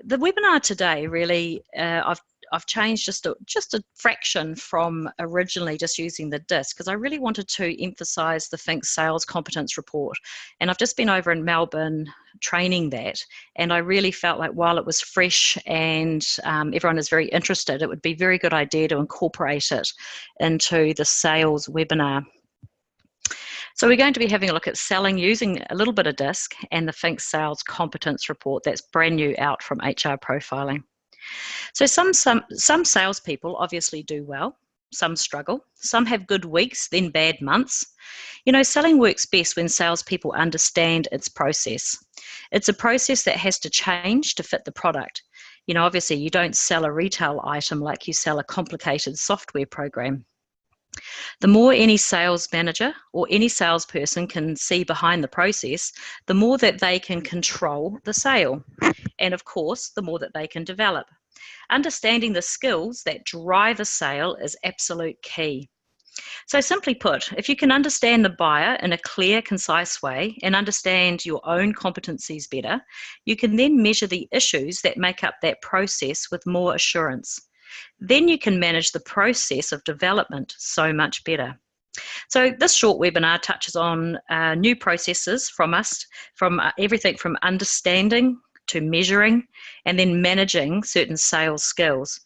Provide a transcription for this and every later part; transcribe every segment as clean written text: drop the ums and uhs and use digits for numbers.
The webinar today really, I've changed just a fraction from originally just using the disc, because I really wanted to emphasize the FinxS Sales Competence Report. And I've just been over in Melbourne training that, and I really felt like while it was fresh and everyone is very interested, it would be a very good idea to incorporate it into the sales webinar. So we're going to be having a look at selling using a little bit of disc and the FinxS Sales Competence Report that's brand new out from HR Profiling. So some salespeople obviously do well, some struggle, some have good weeks, then bad months. You know, selling works best when salespeople understand its process. It's a process that has to change to fit the product. You know, obviously you don't sell a retail item like you sell a complicated software program. The more any sales manager or any salesperson can see behind the process, the more that they can control the sale. And of course, the more that they can develop. Understanding the skills that drive a sale is absolute key. So simply put, if you can understand the buyer in a clear, concise way and understand your own competencies better, you can then measure the issues that make up that process with more assurance. Then you can manage the process of development so much better. So this short webinar touches on new processes from us, from everything from understanding to measuring and then managing certain sales skills,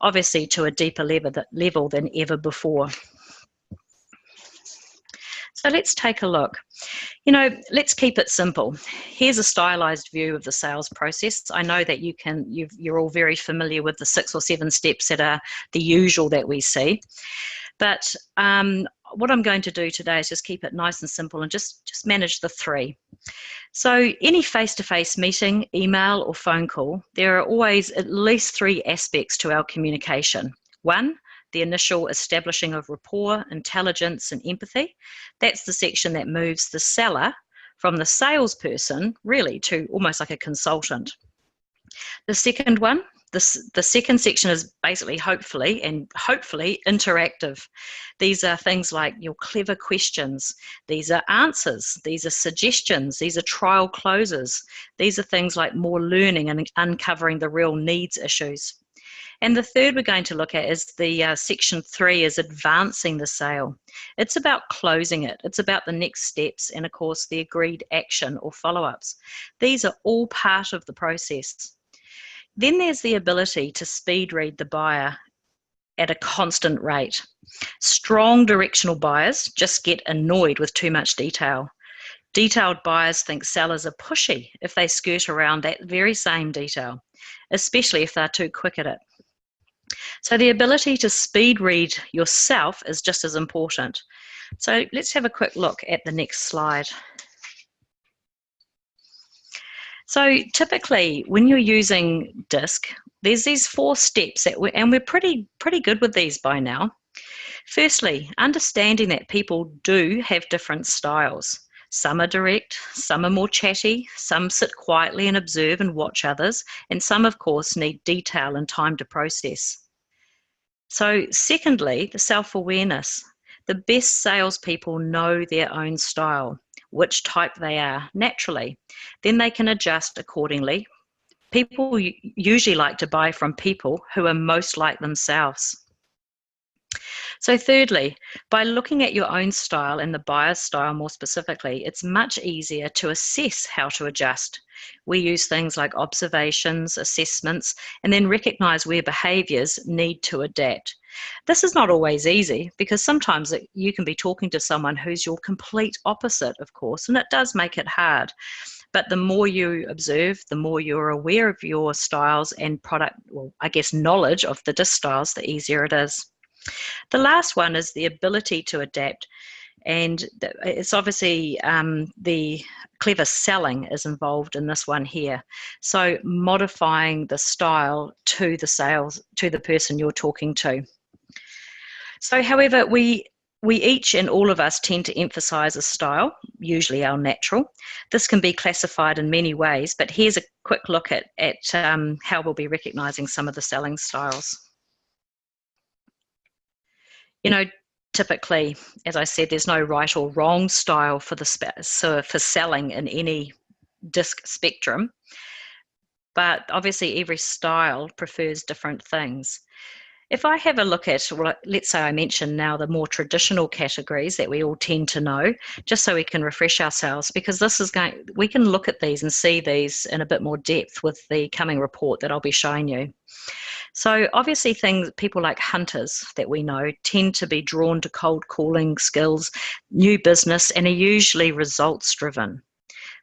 obviously to a deeper level than ever before. So let's take a look. You know, let's keep it simple. Here's a stylized view of the sales process. I know that you're all very familiar with the 6 or 7 steps that are the usual that we see. But what I'm going to do today is just keep it nice and simple and just manage the 3. So any face-to-face meeting, email or phone call, there are always at least 3 aspects to our communication. 1, the initial establishing of rapport, intelligence and empathy. That's the section that moves the seller from the salesperson really to almost like a consultant. The second one, the second section is basically hopefully interactive. These are things like your clever questions. These are answers. These are suggestions. These are trial closes. These are things like more learning and uncovering the real needs issues. And the third we're going to look at is the section 3 is advancing the sale. It's about closing it. It's about the next steps and of course the agreed action or follow-ups. These are all part of the process. Then there's the ability to speed read the buyer at a constant rate. Strong directional buyers just get annoyed with too much detail. Detailed buyers think sellers are pushy if they skirt around that very same detail, especially if they're too quick at it. So the ability to speed read yourself is just as important. So let's have a quick look at the next slide. So typically when you're using DISC, there's these 4 steps and we're pretty good with these by now. Firstly, understanding that people do have different styles. Some are direct, some are more chatty, some sit quietly and observe and watch others, and some of course need detail and time to process. So secondly, the self-awareness. The best salespeople know their own style, which type they are naturally. Then they can adjust accordingly. People usually like to buy from people who are most like themselves. So thirdly, by looking at your own style and the buyer's style more specifically, it's much easier to assess how to adjust. We use things like observations, assessments, and then recognise where behaviours need to adapt. This is not always easy because sometimes you can be talking to someone who's your complete opposite, of course, and it does make it hard. But the more you observe, the more you're aware of your styles and product, well, I guess knowledge of the DISC styles, the easier it is. The last one is the ability to adapt, and it's obviously the clever selling is involved in this one here. So modifying the style to the person you're talking to. So however, we each and all of us tend to emphasize a style, usually our natural. This can be classified in many ways, but here's a quick look at how we'll be recognizing some of the selling styles. You know, typically, as I said, there's no right or wrong style for selling in any DISC spectrum. but obviously every style prefers different things. If I have a look at, well, let's say I mention now the more traditional categories that we all tend to know, just so we can refresh ourselves, because we can look at these and see these in a bit more depth with the coming report that I'll be showing you. So obviously people like hunters that we know tend to be drawn to cold calling skills, new business, and are usually results driven.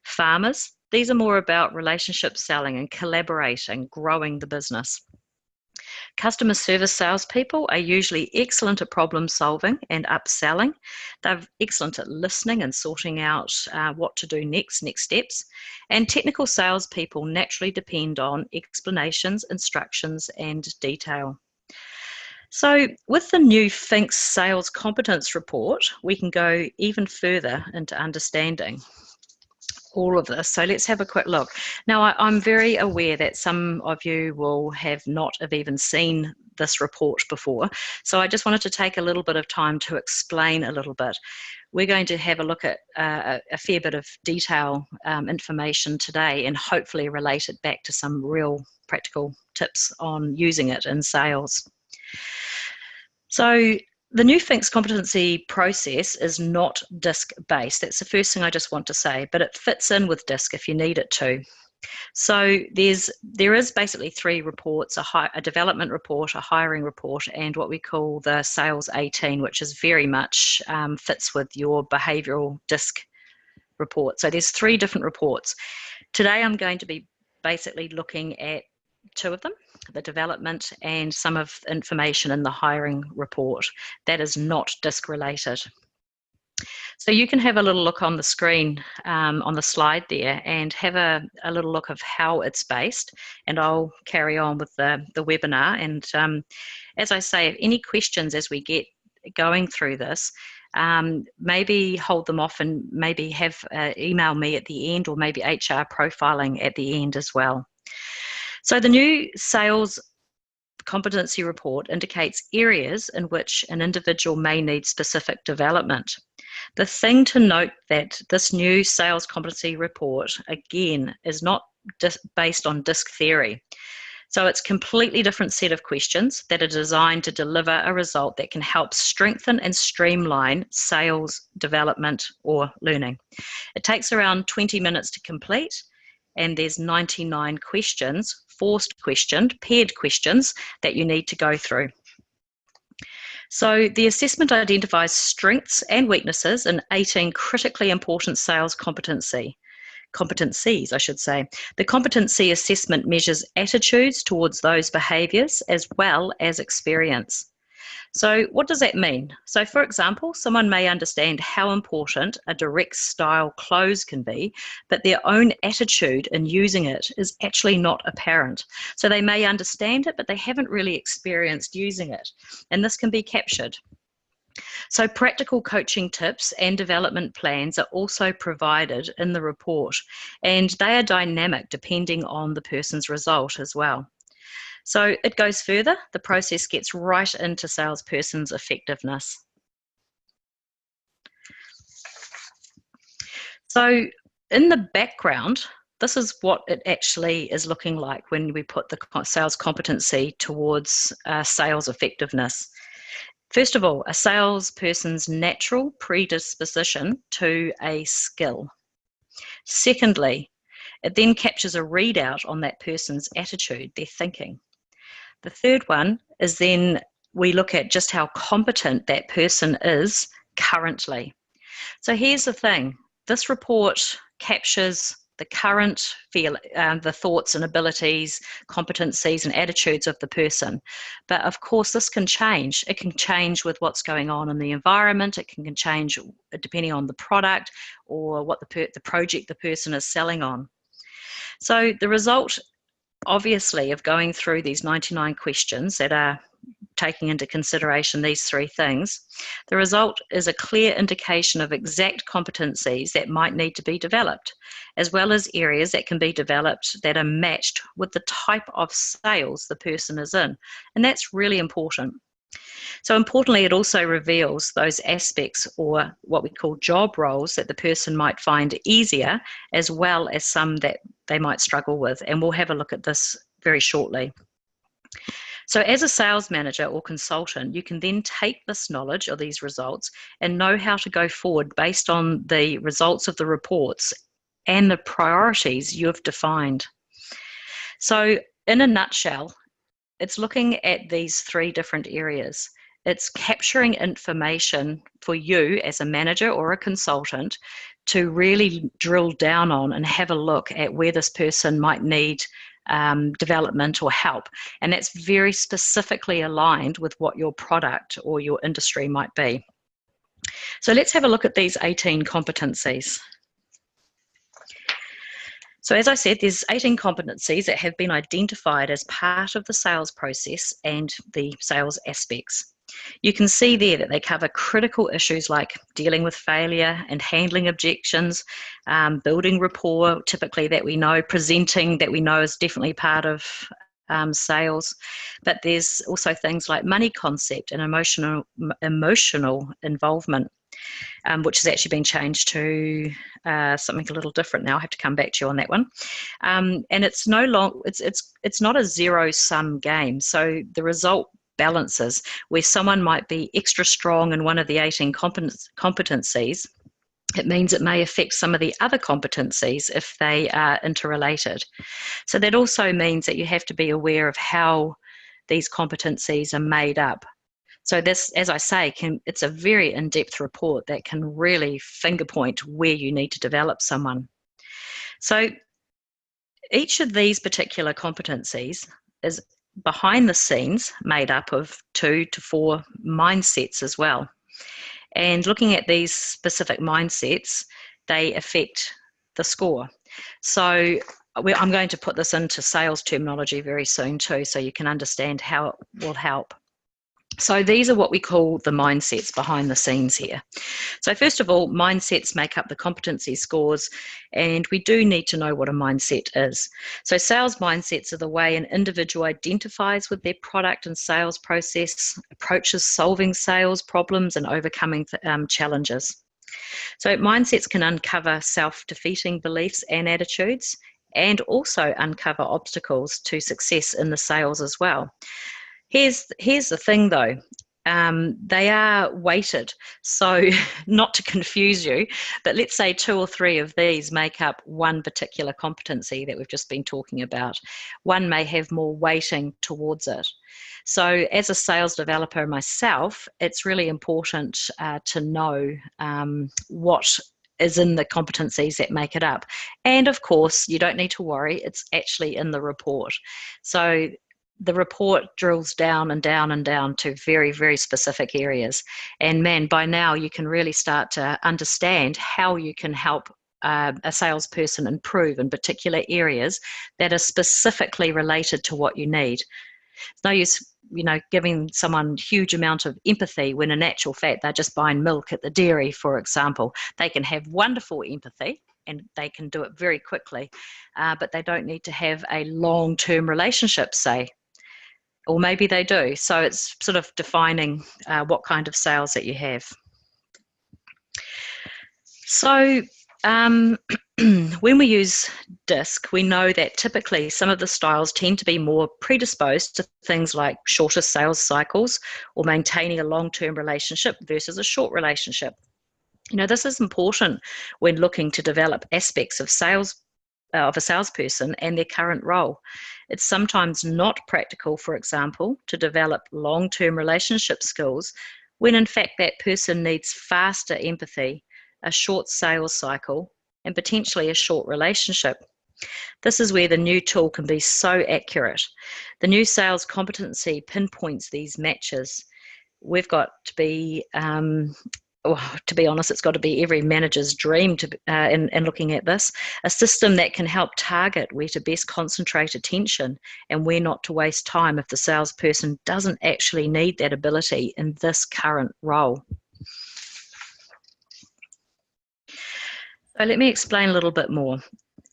Farmers, these are more about relationship selling and collaborating, growing the business. Customer service salespeople are usually excellent at problem solving and upselling. They're excellent at listening and sorting out what to do next steps. And technical salespeople naturally depend on explanations, instructions, and detail. So with the new FinxS Sales Competence Report, we can go even further into understanding all of this. So let's have a quick look. Now, I'm very aware that some of you will have not have even seen this report before. So I just wanted to take a little bit of time to explain a little bit. We're going to have a look at a fair bit of detail information today and hopefully relate it back to some real practical tips on using it in sales. So the new FinxS competency process is not DISC-based. That's the first thing I just want to say, but it fits in with DISC if you need it to. So there is basically three reports, a development report, a hiring report, and what we call the Sales 18, which is very much fits with your behavioural DISC report. So there's three different reports. Today I'm going to be basically looking at two of them, the development and some of the information in the hiring report that is not DISC related. So you can have a little look on the screen on the slide there and have a little look of how it's based, and I'll carry on with the webinar. And as I say, if any questions as we get going through this, maybe hold them off and maybe have email me at the end, or maybe HR profiling at the end as well. So the new sales competency report indicates areas in which an individual may need specific development. The thing to note that this new sales competency report, again, is not based on DISC theory. So it's a completely different set of questions that are designed to deliver a result that can help strengthen and streamline sales development or learning. It takes around 20 minutes to complete, and there's 99 questions, forced questioned, paired questions that you need to go through. So the assessment identifies strengths and weaknesses in 18 critically important sales competencies, I should say. The competency assessment measures attitudes towards those behaviours as well as experience. So what does that mean? So for example, someone may understand how important a direct style close can be, but their own attitude in using it is actually not apparent. So they may understand it, but they haven't really experienced using it. And this can be captured. So practical coaching tips and development plans are also provided in the report, and they are dynamic depending on the person's result as well. So it goes further. The process gets right into salesperson's effectiveness. So in the background, this is what it actually is looking like when we put the sales competency towards sales effectiveness. First of all, a salesperson's natural predisposition to a skill. Secondly, it then captures a readout on that person's attitude, their thinking. The third one is then we look at just how competent that person is currently. So here's the thing. This report captures the current the thoughts and abilities, competencies and attitudes of the person. But of course, this can change. It can change with what's going on in the environment. It can change depending on the product or what the project the person is selling on. So the result, obviously, of going through these 99 questions that are taking into consideration these three things, the result is a clear indication of exact competencies that might need to be developed, as well as areas that can be developed that are matched with the type of sales the person is in. And that's really important. So importantly, it also reveals those aspects or what we call job roles that the person might find easier, as well as some that they might struggle with. And we'll have a look at this very shortly. So as a sales manager or consultant, you can then take this knowledge or these results and know how to go forward based on the results of the reports and the priorities you have defined. So in a nutshell, it's looking at these three different areas. It's capturing information for you as a manager or a consultant to really drill down on and have a look at where this person might need development or help. And that's very specifically aligned with what your product or your industry might be. So let's have a look at these 18 competencies. So as I said, there's 18 competencies that have been identified as part of the sales process and the sales aspects. You can see there that they cover critical issues like dealing with failure and handling objections, building rapport, typically that we know, presenting that we know is definitely part of sales. But there's also things like money concept and emotional involvement. Which has actually been changed to something a little different now. I have to come back to you on that one. And it's no long. It's not a zero-sum game. So the result balances where someone might be extra strong in one of the 18 competencies. It means it may affect some of the other competencies if they are interrelated. So that also means that you have to be aware of how these competencies are made up. So this, as I say, it's a very in-depth report that can really finger point where you need to develop someone. So each of these particular competencies is behind the scenes made up of 2 to 4 mindsets as well. And looking at these specific mindsets, they affect the score. So I'm going to put this into sales terminology very soon too, so you can understand how it will help. So these are what we call the mindsets behind the scenes here. So first of all, mindsets make up the competency scores, and we do need to know what a mindset is. So sales mindsets are the way an individual identifies with their product and sales process, approaches solving sales problems and overcoming challenges. So mindsets can uncover self-defeating beliefs and attitudes, and also uncover obstacles to success in the sales as well. Here's the thing though, they are weighted, so not to confuse you, but let's say 2 or 3 of these make up one particular competency that we've just been talking about. One may have more weighting towards it. So as a sales developer myself, it's really important to know what is in the competencies that make it up. And of course, you don't need to worry, it's actually in the report. So the report drills down and down and down to very, very specific areas. And man, by now you can really start to understand how you can help a salesperson improve in particular areas that are specifically related to what you need. It's no use, giving someone huge amount of empathy when in actual fact they're just buying milk at the dairy, for example. They can have wonderful empathy and they can do it very quickly, but they don't need to have a long-term relationship, say. Or maybe they do. So it's sort of defining what kind of sales that you have. So when we use DISC, we know that typically some of the styles tend to be more predisposed to things like shorter sales cycles or maintaining a long-term relationship versus a short relationship. This is important when looking to develop aspects of sales of a salesperson and their current role. It's sometimes not practical, for example, to develop long-term relationship skills when in fact that person needs faster empathy, a short sales cycle, and potentially a short relationship. This is where the new tool can be so accurate. The new sales competency pinpoints these matches. We've got to be to be honest, it's got to be every manager's dream in looking at this, a system that can help target where to best concentrate attention and where not to waste time if the salesperson doesn't actually need that ability in this current role. So let me explain a little bit more.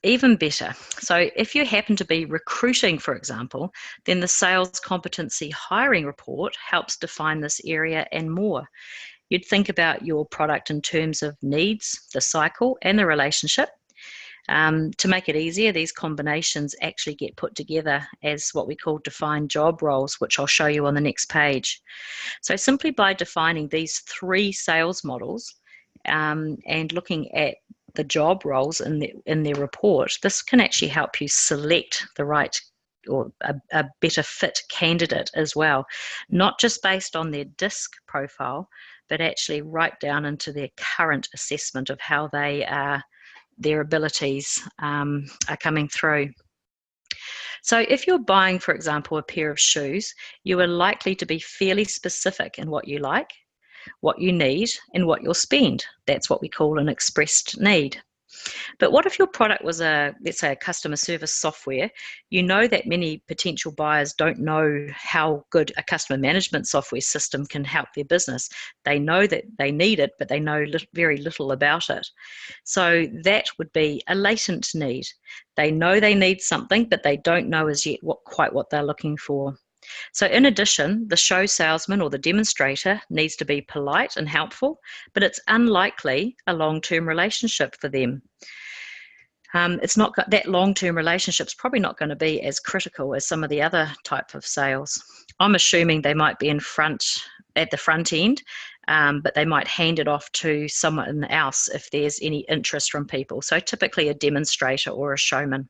even better. So if you happen to be recruiting, for example, then the sales competency hiring report helps define this area and more. You'd think about your product in terms of needs, the cycle, and the relationship. To make it easier, these combinations actually get put together as what we call defined job roles, which I'll show you on the next page. So simply by defining these 3 sales models and looking at the job roles in their report, this can actually help you select the right or a better fit candidate as well, not just based on their DISC profile, but actually right down into their current assessment of how their abilities are coming through. So if you're buying, for example, a pair of shoes, you are likely to be fairly specific in what you like, what you need, and what you'll spend. That's what we call an expressed need. But what if your product was let's say, a customer service software? You know that many potential buyers don't know how good a customer management software system can help their business. They know that they need it, but they know very little about it. So that would be a latent need. They know they need something, but they don't know as yet quite what they're looking for. So in addition, the show salesman or the demonstrator needs to be polite and helpful, but it's unlikely a long-term relationship for them. It's not that long-term relationship's probably not going to be as critical as some of the other type of sales. I'm assuming they might be at the front end, but they might hand it off to someone else if there's any interest from people. So typically a demonstrator or a showman.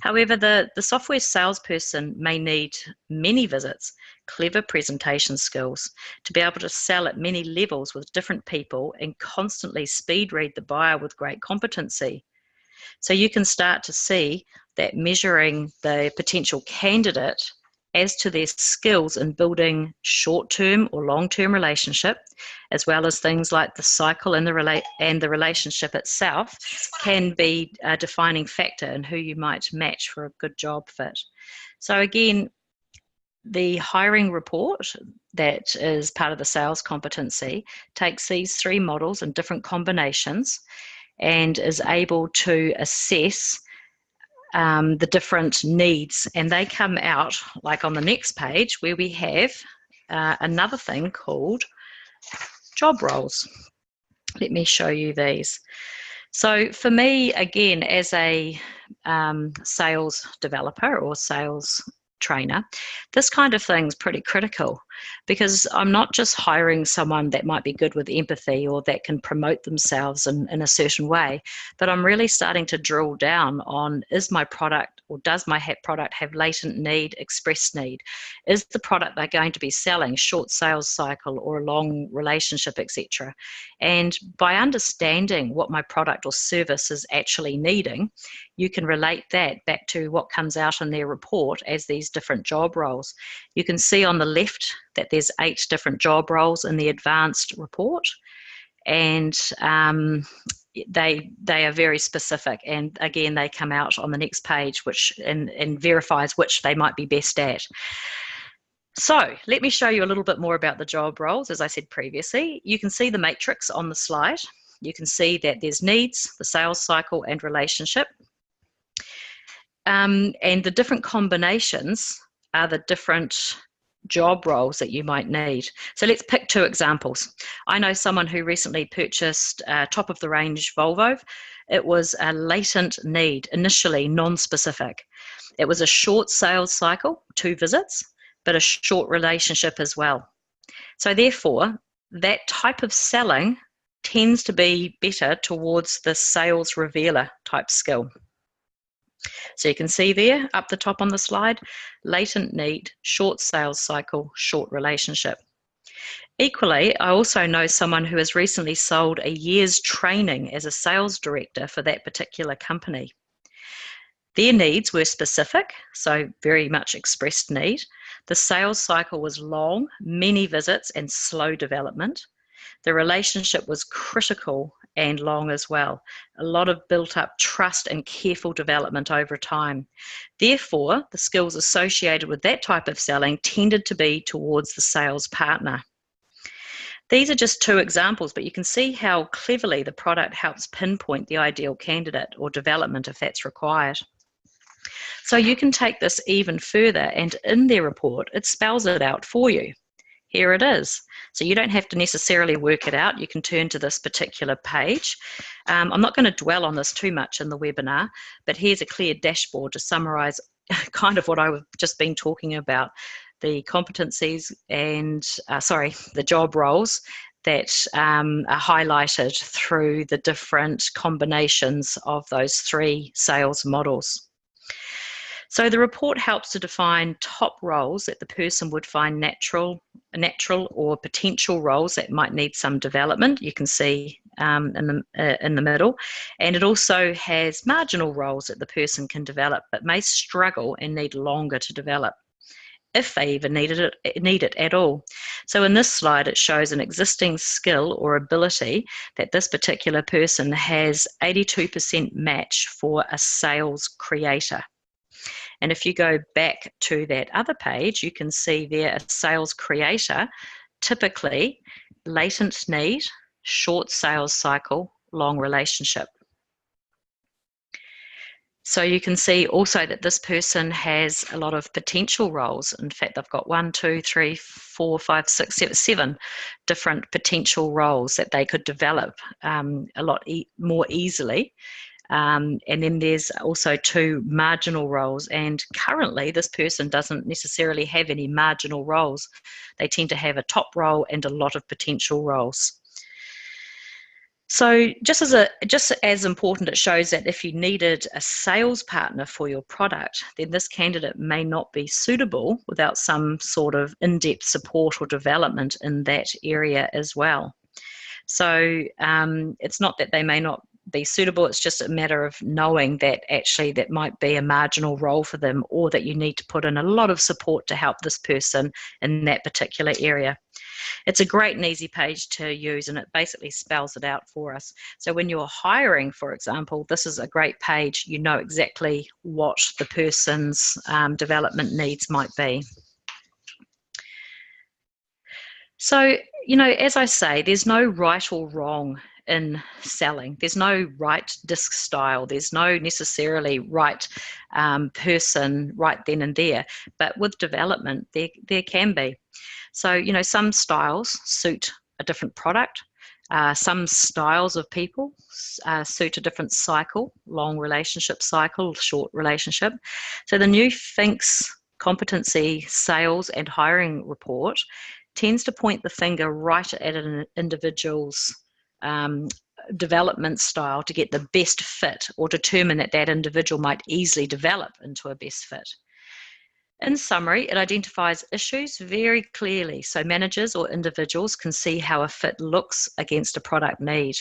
However, the software salesperson may need many visits, clever presentation skills, to be able to sell at many levels with different people and constantly speed read the buyer with great competency. So you can start to see that measuring the potential candidate as to their skills in building short-term or long-term relationship, as well as things like the cycle and the relationship itself, can be a defining factor in who you might match for a good job fit. So again, the hiring report that is part of the sales competency takes these 3 models and different combinations and is able to assess the different needs, and they come out like on the next page where we have another thing called job roles. Let me show you these. So for me, again, as a sales developer or sales trainer, this kind of thing is pretty critical because I'm not just hiring someone that might be good with empathy or that can promote themselves in a certain way, but I'm really starting to drill down on, is my product or does my product have latent need, expressed need? Is the product they're going to be selling short sales cycle or a long relationship, etc.? And by understanding what my product or service is actually needing, you can relate that back to what comes out in their report as these different job roles. You can see on the left that there's 8 different job roles in the advanced report, and they are very specific, and again they come out on the next page, which and verifies which they might be best at. So let me show you a little bit more about the job roles. As I said previously, you can see the matrix on the slide. You can see that there's needs, the sales cycle, and relationship. And the different combinations are the different job roles that you might need. So let's pick 2 examples. I know someone who recently purchased a top-of-the-range Volvo. It was a latent need, initially non-specific. It was a short sales cycle, 2 visits, but a short relationship as well. So therefore, that type of selling tends to be better towards the sales revealer type skill. So you can see there up the top on the slide, latent need, short sales cycle, short relationship. Equally, I also know someone who has recently sold a year's training as a sales director for that particular company. Their needs were specific, so very much expressed need. The sales cycle was long, many visits and slow development. The relationship was critical and long as well. A lot of built up trust and careful development over time. Therefore, the skills associated with that type of selling tended to be towards the sales partner. These are just two examples, but you can see how cleverly the product helps pinpoint the ideal candidate or development if that's required. So you can take this even further, and in their report, it spells it out for you. Here it is. So you don't have to necessarily work it out. You can turn to this particular page. I'm not going to dwell on this too much in the webinar, but here's a clear dashboard to summarize kind of what I've just been talking about, the competencies and, the job roles that are highlighted through the different combinations of those three sales models. So the report helps to define top roles that the person would find natural or potential roles that might need some development. You can see in the middle, and it also has marginal roles that the person can develop but may struggle and need longer to develop, if they even need it at all. So in this slide, it shows an existing skill or ability that this particular person has 82% match for a sales creator. And if you go back to that other page, you can see there a sales creator, typically latent need, short sales cycle, long relationship. So you can see also that this person has a lot of potential roles. In fact, they've got 1, 2, 3, 4, 5, 6, 7 different potential roles that they could develop a lot more easily. And then there's also 2 marginal roles, and currently this person doesn't necessarily have any marginal roles. They tend to have a top role and a lot of potential roles. So just as important, it shows that if you needed a sales partner for your product, then this candidate may not be suitable without some sort of in-depth support or development in that area as well. So it's not that they may not be suitable, it's just a matter of knowing that actually that might be a marginal role for them, or that you need to put in a lot of support to help this person in that particular area. It's a great and easy page to use, and it basically spells it out for us. So when you're hiring, for example, this is a great page. You know exactly what the person's development needs might be. So, as I say, there's no right or wrong in selling. There's no right disc style. There's no necessarily right person right then and there. But with development, there can be. So, some styles suit a different product. Some styles of people suit a different cycle, long relationship cycle, short relationship. So the new FinxS Competency Sales and Hiring Report tends to point the finger right at an individual's development style to get the best fit, or determine that individual might easily develop into a best fit. In summary, it identifies issues very clearly so managers or individuals can see how a fit looks against a product need.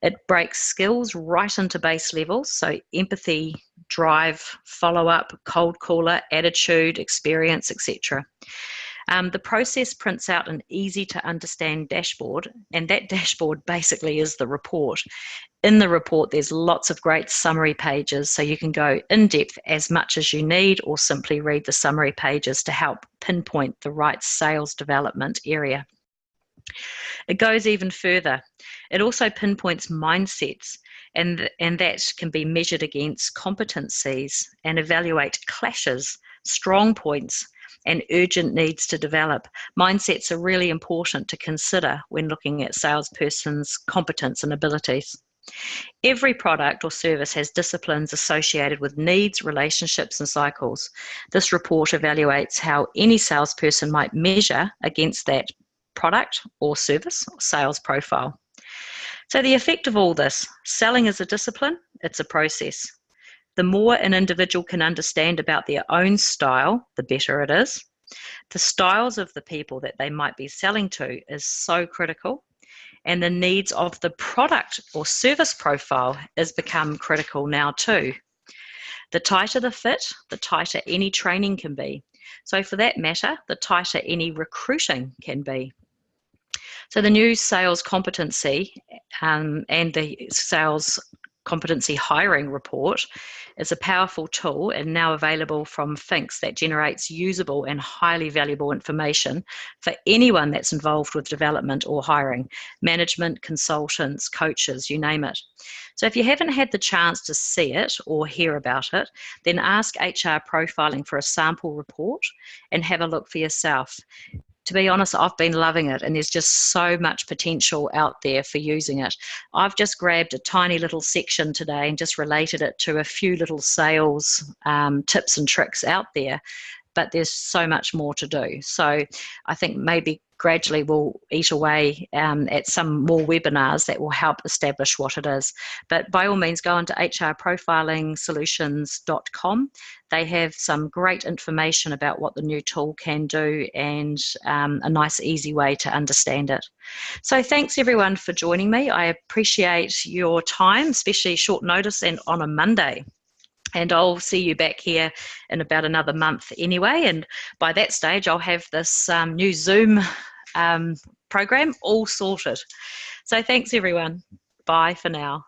It breaks skills right into base levels, so empathy, drive, follow-up, cold caller, attitude, experience, etc. The process prints out an easy to understand dashboard, and that dashboard basically is the report. In the report, there's lots of great summary pages, so you can go in depth as much as you need, or simply read the summary pages to help pinpoint the right sales development area. It goes even further. It also pinpoints mindsets, and that can be measured against competencies and evaluate clashes, strong points, and urgent needs to develop. Mindsets are really important to consider when looking at salesperson's competence and abilities. Every product or service has disciplines associated with needs, relationships, and cycles. This report evaluates how any salesperson might measure against that product or service or sales profile. So the effect of all this: selling is a discipline, it's a process. The more an individual can understand about their own style, the better it is. The styles of the people that they might be selling to is so critical, and the needs of the product or service profile has become critical now too. The tighter the fit, the tighter any training can be. So for that matter, the tighter any recruiting can be. So the new sales competency and the sales competency hiring report is a powerful tool and now available from FinxS that generates usable and highly valuable information for anyone that's involved with development or hiring, management, consultants, coaches, you name it. So if you haven't had the chance to see it or hear about it, then ask HR Profiling for a sample report and have a look for yourself. To be honest, I've been loving it, and there's just so much potential out there for using it. I've just grabbed a tiny little section today and just related it to a few little sales tips and tricks out there, but there's so much more to do. So I think maybe gradually we'll eat away at some more webinars that will help establish what it is. But by all means, go onto hrprofiling.solutions.com. They have some great information about what the new tool can do and a nice, easy way to understand it. So thanks everyone for joining me. I appreciate your time, especially short notice and on a Monday. And I'll see you back here in about another month anyway. And by that stage, I'll have this new Zoom program all sorted. So thanks, everyone. Bye for now.